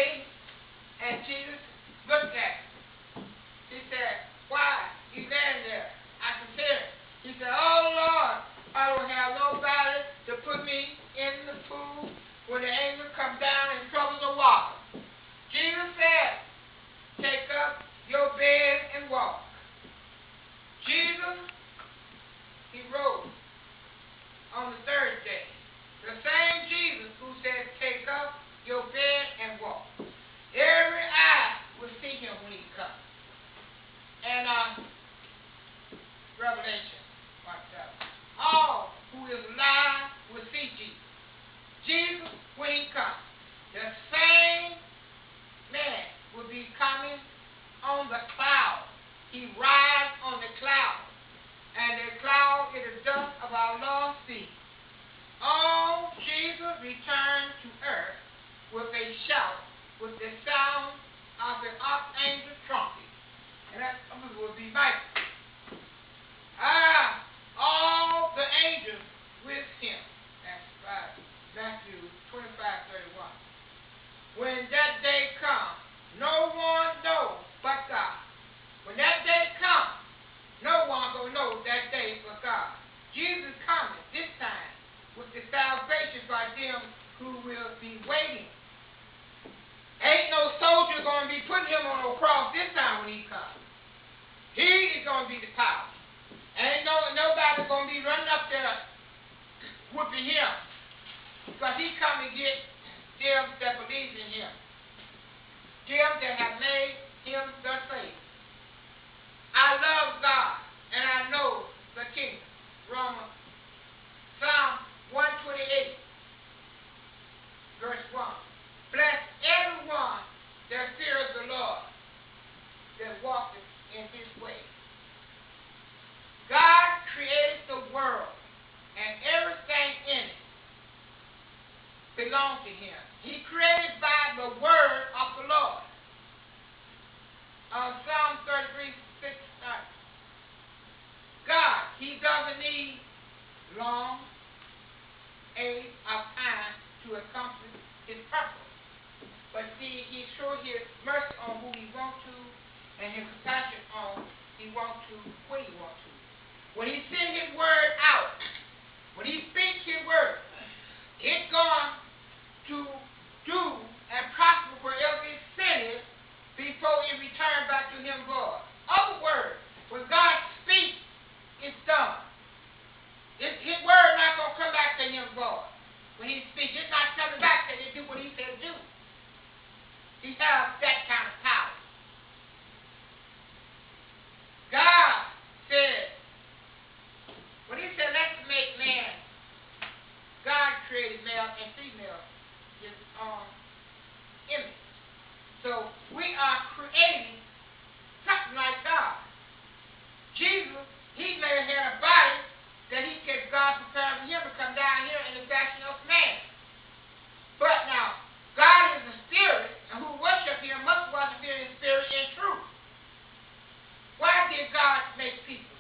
day, and Jesus looked at him. He said, "Why? You laying there? I can hear it." He said, "Oh Lord, I don't have nobody to put me in the pool when the angel come down and trouble the water." Jesus said, "Take up your bed and walk." Jesus, he rose on the third day. The same Jesus who said, "Take up your bed and walk." Every eye will see him when he comes. And Revelation 1:7. All who is alive will see Jesus. Jesus, when he comes, the same man will be coming on the cloud. He rides on the cloud. And the cloud is the dust of our Lord's feet. Oh, Jesus returned to earth with a shout, with the sound of the archangel trumpet. And that will be Michael. All the angels with him. That's Matthew 25:31. When that day comes, no one knows but God. When that day comes, no one will know that day but God. Jesus is coming this time with the salvation for them who will be waiting. Ain't no soldier going to be putting him on a cross this time when he comes. He is going to be the power. Ain't nobody going to be running up there whooping him. Because he come and get them that believe in him. Them that have made him their Savior. I love God and I know the kingdom. Psalm 128, verse 1. Bless everyone that fears the Lord, that walketh in his way. God created the world and everything in it belongs to him. He created by the word of the Lord. Psalm 33:6. God, he doesn't need long age of time to accomplish his purpose. But see, he shows his mercy on who he wants to, and his compassion on he wants to, when he wants to. When he sends his word out, when he speaks his word, it's going to do and prosper wherever it sent it before it returns back to him void. Other words, when God speaks, it's done. His word not going to come back to him void. When he speaks, it's not coming back to him to do what he said do. He has that kind of power. God said, when he said, "Let's make man," God created male and female his own image. So we are creating something like God. Jesus, he may have had a body that God prepared for him to come down here in the fashion of man. But now, God is a spirit, and who worship him must worship him in spirit and truth. Why did God make people?